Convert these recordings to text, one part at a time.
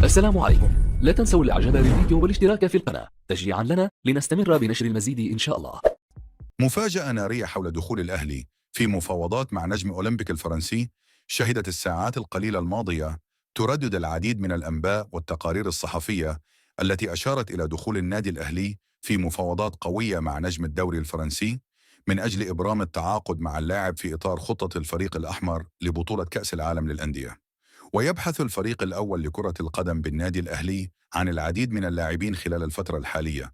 السلام عليكم. لا تنسوا الاعجاب بالفيديو والاشتراك في القناة تشجيعا لنا لنستمر بنشر المزيد إن شاء الله. مفاجأة نارية حول دخول الأهلي في مفاوضات مع نجم أولمبيك الفرنسي شهدت الساعات القليلة الماضية تردد العديد من الأنباء والتقارير الصحفية التي أشارت إلى دخول النادي الأهلي في مفاوضات قوية مع نجم الدوري الفرنسي من أجل إبرام التعاقد مع اللاعب في إطار خطة الفريق الأحمر لبطولة كأس العالم للأندية. ويبحث الفريق الأول لكرة القدم بالنادي الأهلي عن العديد من اللاعبين خلال الفترة الحالية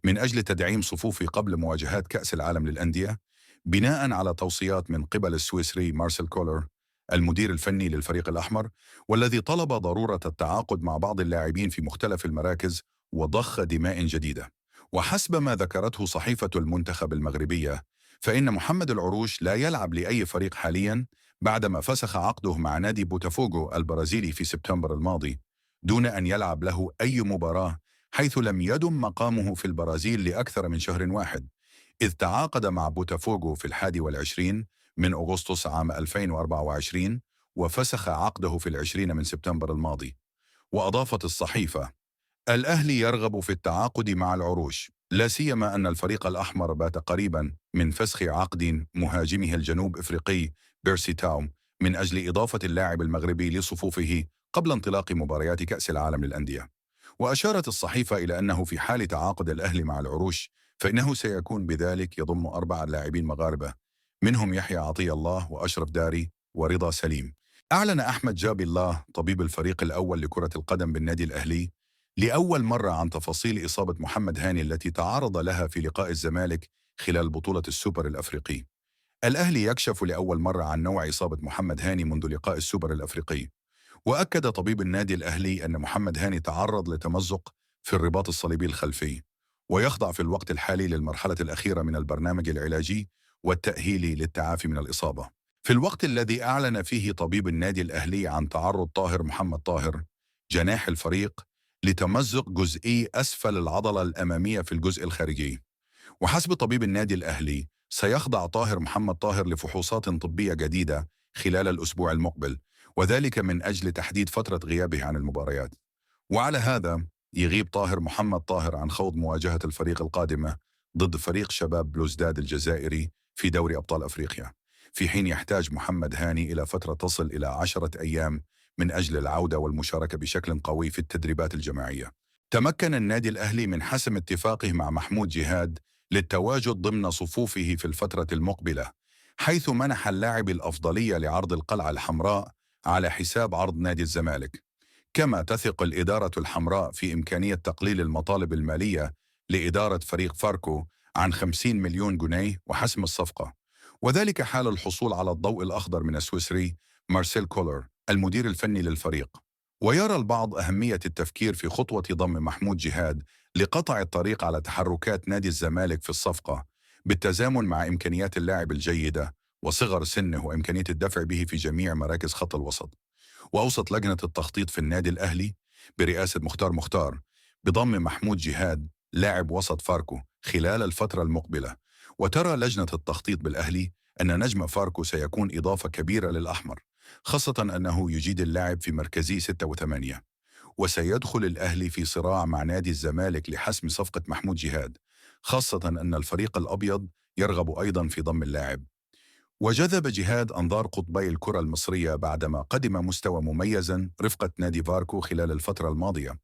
من أجل تدعيم صفوفه قبل مواجهات كأس العالم للأندية، بناء على توصيات من قبل السويسري مارسيل كولر المدير الفني للفريق الأحمر، والذي طلب ضرورة التعاقد مع بعض اللاعبين في مختلف المراكز وضخ دماء جديدة. وحسب ما ذكرته صحيفة المنتخب المغربية، فإن محمد العروش لا يلعب لأي فريق حالياً بعدما فسخ عقده مع نادي بوتافوغو البرازيلي في سبتمبر الماضي دون أن يلعب له أي مباراة، حيث لم يدم مقامه في البرازيل لأكثر من شهر واحد، إذ تعاقد مع بوتافوغو في 21 من أغسطس عام 2024 وفسخ عقده في 20 من سبتمبر الماضي. وأضافت الصحيفة: الأهلي يرغب في التعاقد مع العروش، لا سيما أن الفريق الأحمر بات قريبا من فسخ عقد مهاجمه الجنوب إفريقي بيرسي تاو من أجل إضافة اللاعب المغربي لصفوفه قبل انطلاق مباريات كأس العالم للأندية. وأشارت الصحيفة إلى أنه في حال تعاقد الأهلي مع العروش فإنه سيكون بذلك يضم 4 لاعبين مغاربة، منهم يحيى عطية الله وأشرف داري ورضا سليم. أعلن أحمد جابي الله طبيب الفريق الأول لكرة القدم بالنادي الأهلي لأول مرة عن تفاصيل إصابة محمد هاني التي تعرض لها في لقاء الزمالك خلال بطولة السوبر الأفريقي. الأهلي يكشف لأول مرة عن نوع إصابة محمد هاني منذ لقاء السوبر الأفريقي. وأكد طبيب النادي الأهلي أن محمد هاني تعرض لتمزق في الرباط الصليبي الخلفي، ويخضع في الوقت الحالي للمرحلة الأخيرة من البرنامج العلاجي والتأهيلي للتعافي من الإصابة. في الوقت الذي أعلن فيه طبيب النادي الأهلي عن تعرض طاهر محمد طاهر جناح الفريق لتمزق جزئي أسفل العضلة الأمامية في الجزء الخارجي. وحسب طبيب النادي الأهلي سيخضع طاهر محمد طاهر لفحوصات طبية جديدة خلال الأسبوع المقبل، وذلك من أجل تحديد فترة غيابه عن المباريات. وعلى هذا يغيب طاهر محمد طاهر عن خوض مواجهة الفريق القادمة ضد فريق شباب بلوزداد الجزائري في دوري أبطال أفريقيا، في حين يحتاج محمد هاني إلى فترة تصل إلى 10 أيام من أجل العودة والمشاركة بشكل قوي في التدريبات الجماعية. تمكن النادي الأهلي من حسم اتفاقه مع محمود جهاد للتواجد ضمن صفوفه في الفترة المقبلة، حيث منح اللاعب الأفضلية لعرض القلعة الحمراء على حساب عرض نادي الزمالك. كما تثق الإدارة الحمراء في إمكانية تقليل المطالب المالية لإدارة فريق فاركو عن 50 مليون جنيه وحسم الصفقة، وذلك حال الحصول على الضوء الأخضر من السويسري مارسيل كولر المدير الفني للفريق. ويرى البعض أهمية التفكير في خطوة ضم محمود جهاد لقطع الطريق على تحركات نادي الزمالك في الصفقة، بالتزامن مع إمكانيات اللاعب الجيدة وصغر سنه وإمكانية الدفع به في جميع مراكز خط الوسط. وأوصت لجنة التخطيط في النادي الأهلي برئاسة مختار بضم محمود جهاد لاعب وسط فاركو خلال الفترة المقبلة. وترى لجنة التخطيط بالأهلي أن نجم فاركو سيكون إضافة كبيرة للأحمر، خاصة أنه يجيد اللاعب في مركزي 6 و8. وسيدخل الأهلي في صراع مع نادي الزمالك لحسم صفقة محمود جهاد، خاصة أن الفريق الأبيض يرغب أيضا في ضم اللاعب. وجذب جهاد أنظار قطبي الكرة المصرية بعدما قدم مستوى مميزا رفقة نادي فاركو خلال الفترة الماضية.